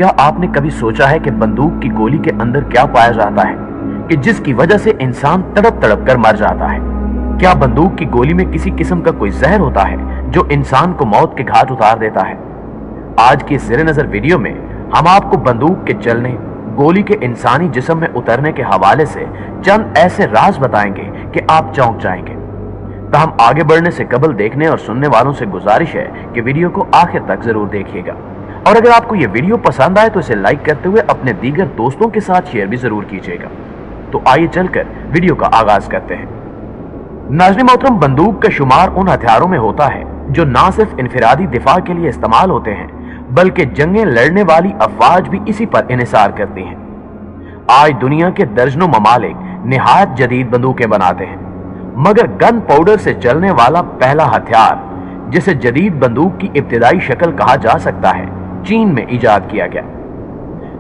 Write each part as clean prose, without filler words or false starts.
क्या आपने कभी सोचा है कि बंदूक की गोली के अंदर क्या पाया जाता है कि जिसकी वजह से इंसान तड़प तड़प कर मर जाता है? क्या बंदूक की गोली में किसी किस्म का कोई जहर होता है जो इंसान को मौत के घाट उतार देता है? आज की इस ज़ेरे नज़र वीडियो में हम आपको बंदूक के चलने, गोली के इंसानी जिस्म में उतरने के हवाले से चंद ऐसे राज बताएंगे कि आप चौंक जाएंगे। हम आगे बढ़ने से कबल देखने और सुनने वालों से गुजारिश है कि वीडियो को आखिर तक जरूर देखिएगा, और अगर आपको यह वीडियो पसंद आए तो इसे लाइक करते हुए अपने दीगर दोस्तों के साथ शेयर भी जरूर कीजिएगा। तो आइए चलकर वीडियो का आगाज करते हैं। नाज़रीन मोहतरम, बंदूक का शुमार उन हथियारों में होता है जो ना सिर्फ इनफिरादी दिफा के लिए इस्तेमाल होते हैं बल्कि जंगें लड़ने वाली अफवाज भी इसी पर इन्हिसार करती हैं। आज दुनिया के दर्जनों ममालिक निहायत जदीद बंदूकें बनाते हैं, मगर गन पाउडर से चलने वाला पहला हथियार जिसे जदीद बंदूक की इब्तिदाई शक्ल कहा जा सकता है, चीन में इजाद किया गया।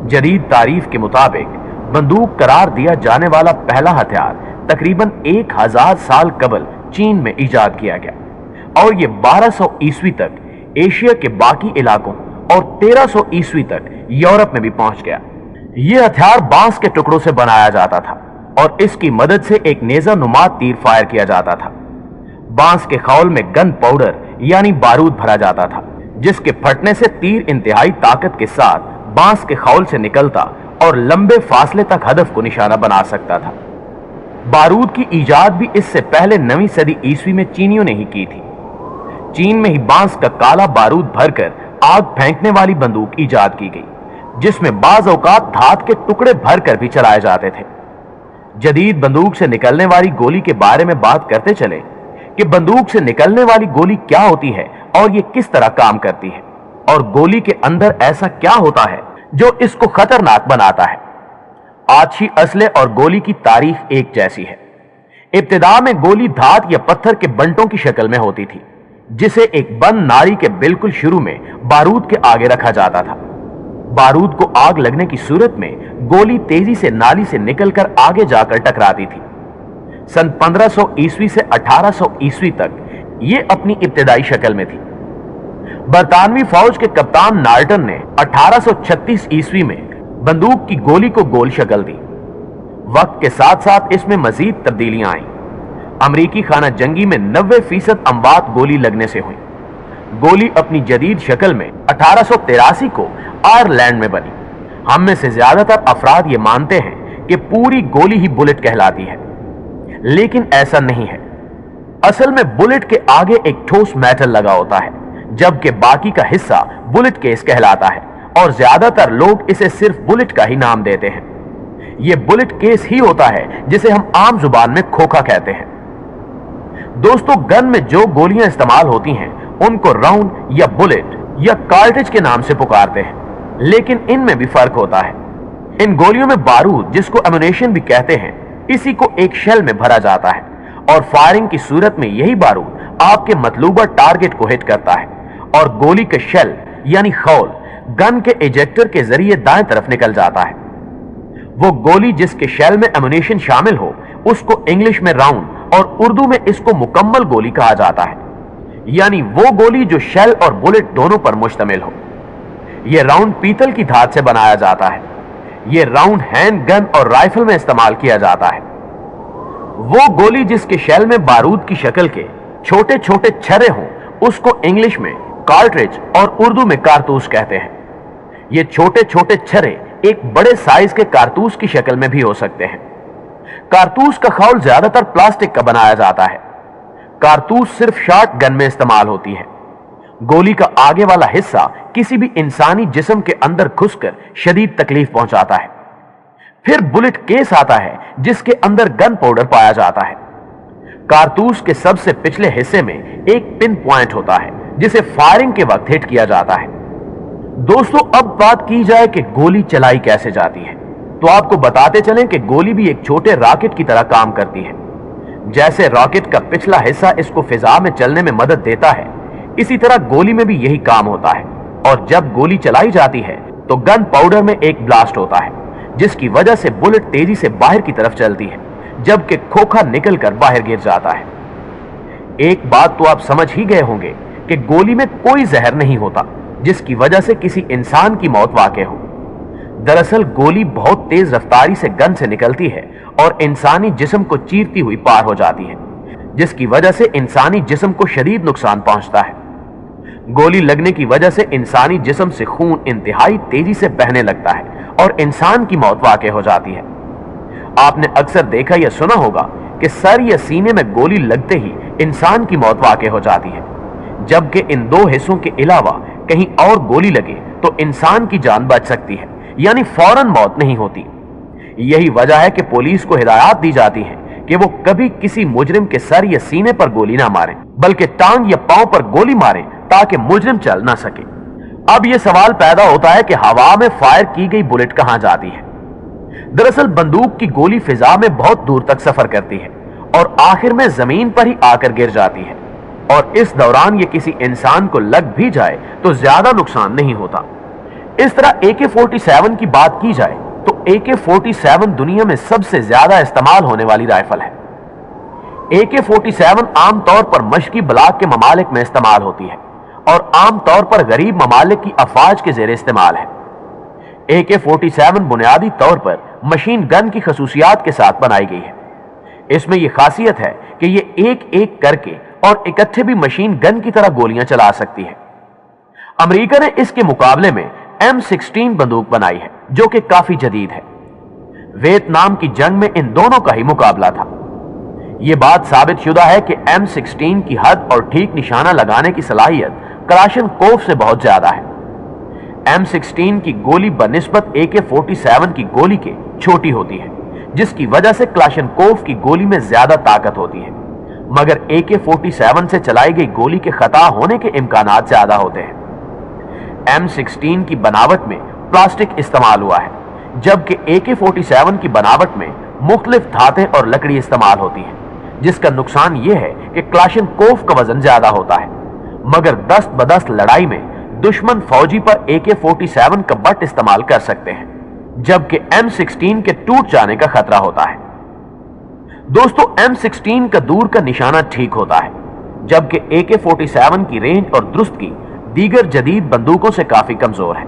जदीद तारीफ के मुताबिक बंदूक करार दिया जाने वाला पहला हथियार तकरीबन 1000 साल कबल चीन में इजाद किया गया और ये 1200 ईस्वी तक एशिया के बाकी इलाकों और 1300 ईस्वी तक यूरोप में भी पहुंच गया। यह हथियार बांस के टुकड़ों से बनाया जाता था और इसकी मदद से एक नेजा नुमा तीर फायर किया जाता था। बांस के खौल में गन पाउडर यानी बारूद भरा जाता था, जिसके फटने से तीर इंतहाई ताकत के साथ बांस के खौल से निकलता और लंबे फासले तक हदफ को निशाना बना सकता था। बारूद की इजाद भी इससे पहले 9वीं सदी ईस्वी में चीनियों ने ही की थी। चीन में ही बांस का काला बारूद भरकर आग फेंकने वाली बंदूक इजाद की गई, जिसमें बाज औकात धात के टुकड़े भरकर भी चलाए जाते थे। जदीद बंदूक से निकलने वाली गोली के बारे में बात करते चले कि बंदूक से निकलने वाली गोली क्या होती है और ये किस तरह काम करती है, और गोली के अंदर ऐसा क्या होता है जो इसको खतरनाक बनाता है। आतिशी असले और गोली की तारीफ एक जैसी है। इब्तिदा में गोली धात या पत्थर के बंटों की शक्ल में होती थी, जिसे एक बंद नारी के बिल्कुल शुरू में बारूद के आगे रखा जाता था। बारूद को आग लगने की सूरत में गोली तेजी से नाली से निकलकर आगे जाकर टकराती थी। सन 1500 ईस्वी से 1800 ईस्वी तक ये अपनी इब्तिदाई शक्ल में थी। बरतानवी फौज के कप्तान नाल्टन ने 1836 ईस्वी में बंदूक की गोली को गोल शक्ल दी। वक्त के साथ साथ इसमें मजीद तब्दीलियां आईं। अमरीकी खाना जंगी में 90% अमवात गोली लगने से हुई। गोली अपनी जदीद शक्ल में 1883 को आयरलैंड में बनी। हम में से ज्यादातर अफराद ये मानते हैं कि पूरी गोली ही बुलेट कहलाती है, लेकिन ऐसा नहीं है। असल में बुलेट के आगे एक ठोस मेटल लगा होता है, जबकि बाकी का हिस्सा बुलेट केस कहलाता है और ज्यादातर लोग इसे सिर्फ बुलेट का ही नाम देते हैं। यह बुलेट केस ही होता है जिसे हम आम जुबान में खोखा कहते हैं। दोस्तों, गन में जो गोलियां इस्तेमाल होती हैं उनको राउंड या बुलेट या कार्ट्रिज के नाम से पुकारते हैं, लेकिन इनमें भी फर्क होता है। इन गोलियों में बारूद, जिसको एमुनेशन भी कहते हैं, इसी को एक शेल में भरा जाता है और फायरिंग की सूरत में यही बारूद आपके मतलूबा टारगेट को हिट करता है और गोली का शेल यानी खौल गन के इजेक्टर के जरिए दाएं तरफ निकल जाता है। वो गोली जिसके शेल में एमुनेशन शामिल हो उसको इंग्लिश में राउंड और उर्दू में इसको मुकम्मल गोली कहा जाता है, यानी वो गोली जो शेल और बुलेट दोनों पर मुश्तमिल हो। यह राउंड पीतल की धात से बनाया जाता है। यह राउंड हैंड गन और राइफल में इस्तेमाल किया जाता है। वो गोली जिसके शेल में बारूद की शक्ल के छोटे छोटे छर्रे हों उसको इंग्लिश में कार्ट्रिज और उर्दू में कारतूस कहते हैं। ये छोटे छोटे छर्रे एक बड़े साइज के कारतूस की शक्ल में भी हो सकते हैं। कारतूस का खौल ज्यादातर प्लास्टिक का बनाया जाता है। कारतूस सिर्फ शॉर्ट गन में इस्तेमाल होती है। गोली का आगे वाला हिस्सा किसी भी इंसानी जिस्म के अंदर घुसकर शदीद तकलीफ पहुंचाता है। फिर बुलेट केस आता है जिसके अंदर गन पाउडर पाया जाता है। कारतूस के सबसे पिछले हिस्से में एक पिन पॉइंट होता है जिसे फायरिंग के वक्त हिट किया जाता है। दोस्तों, अब बात की जाए कि गोली चलाई कैसे जाती है, तो आपको बताते चलें कि गोली भी एक छोटे रॉकेट की तरह काम करती है। जैसे रॉकेट का पिछला हिस्सा इसको फिजा में चलने में मदद देता है, इसी तरह गोली में भी यही काम होता है। और जब गोली चलाई जाती है तो गन पाउडर में एक ब्लास्ट होता है, जिसकी वजह से बुलेट तेजी से बाहर की तरफ चलती है, जबकि खोखा निकलकर बाहर गिर जाता है। एक बात तो आप समझ ही गए होंगे कि गोली में कोई जहर नहीं होता जिसकी वजह से किसी इंसान की मौत वाक़ हो। दरअसल गोली बहुत तेज रफ्तारी से गन से निकलती है और इंसानी जिस्म को चीरती हुई पार हो जाती है, जिसकी वजह से इंसानी जिस्म को शदीद नुकसान पहुंचता है। गोली लगने की वजह से इंसानी जिस्म से खून इंतहाई तेजी से बहने लगता है और इंसान की मौत वाक़ई हो जाती है। आपने अक्सर देखा या सुना होगा कि सर या सीने में गोली लगते ही इंसान की मौत वाक़ई हो जाती है, जबकि इन दो हिस्सों के अलावा कहीं और गोली लगे तो इंसान की जान बच सकती है, यानी फौरन मौत नहीं होती। यही वजह है कि पुलिस को हिदायत दी जाती है कि वो कभी किसी मुजरिम के सर या सीने पर गोली ना मारें, बल्कि टांग या पांव पर गोली मारें ताकि मुजरिम चल ना सके। अब यह सवाल पैदा होता है कि हवा में फायर की गई बुलेट कहां जाती है। दरअसल बंदूक की गोली फिजा में बहुत दूर तक सफर करती है और आखिर में जमीन पर ही आकर गिर जाती है, और इस दौरान ये किसी इंसान को लग भी जाए तो ज्यादा नुकसान नहीं होता। इस तरह AK-47 की बात की जाए तो AK-47 दुनिया में सबसे ज्यादा इस्तेमाल होने वाली राइफल है। AK-47 आमतौर पर मशकी ब्लाक के ममालिक में इस्तेमाल होती है और आमतौर पर गरीब ममालिक की अफवाज के जेर इस्तेमाल है। AK-47 बुनियादी तौर पर मशीन गन की खसूसियात के साथ बनाई गई है। इसमें यह खासियत है कि यह एक एक करके और इकट्ठे भी मशीन गन की तरह गोलियां चला सकती है। अमेरिका ने इसके मुकाबले में M16 बंदूक बनाई है, जो कि काफी जदीद है। वियतनाम की जंग में इन दोनों का ही मुकाबला था। यह बात साबित शुदा है कि M16 की हद और ठीक निशाना लगाने की सलाहियत कलाशनकोव से बहुत ज्यादा है। M16 की गोली बनिस्बत AK-47 की गोली के छोटी होती है, जिसकी वजह से कलाशनकोव की गोली में ज्यादा ताकत होती है, मगर AK-47 से चलाई गई गोली के खता होने के इम्कानात ज्यादा होते हैं। M16 की बनावट में प्लास्टिक इस्तेमाल हुआ है, जबकि AK-47 की बनावट में मुख्तलिफ धातें और लकड़ी इस्तेमाल होती है, जिसका नुकसान यह है कि कलाशनकोव का वजन ज्यादा होता है, मगर दस्त बदस्त लड़ाई में दुश्मन फौजी पर AK-47 का बट इस्तेमाल कर सकते हैं, जबकि M16 के टूट जाने का खतरा होता है। दोस्तों, M16 का दूर का निशाना ठीक होता है, जबकि AK-47 की रेंज और दुरुस्तगी दीगर जदीद बंदूकों से काफी कमजोर है।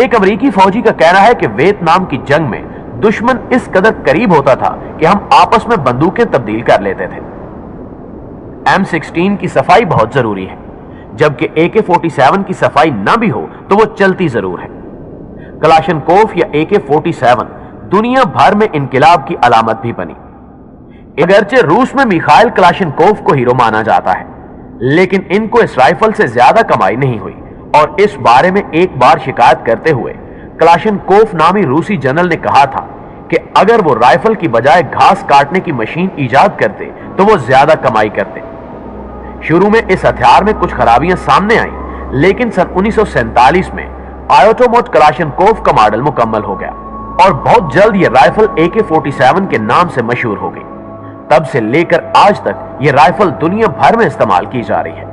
एक अमेरिकी फौजी का कहना है कि वियतनाम की जंग में दुश्मन इस कदर करीब होता था कि हम आपस में बंदूकें तब्दील कर लेते थे। M16 की सफाई बहुत जरूरी है, जबकि AK-47 की सफाई ना भी हो तो वो चलती जरूर है। कलाशनकोव या AK-47 दुनिया भर में इनकिलाब की अलामत भी बनी। अगरचे रूस में मिखाइल कलाशनकोव को हीरो माना जाता है, लेकिन इनको इस राइफल से ज्यादा कमाई नहीं हुई, और इस बारे में एक बार शिकायत करते हुए कलाशनकोव नामी रूसी जनरल ने कहा था कि अगर वो राइफल की बजाय घास काटने की मशीन इजाद करते तो वो ज्यादा कमाई करते। शुरू में इस हथियार में कुछ खराबियां सामने आई, लेकिन सन 1947 में आयोटोमोट कलाशनकोव का मॉडल मुकम्मल हो गया और बहुत जल्द यह राइफल AK-47 के नाम से मशहूर हो गई। तब से लेकर आज तक यह राइफल दुनिया भर में इस्तेमाल की जा रही है।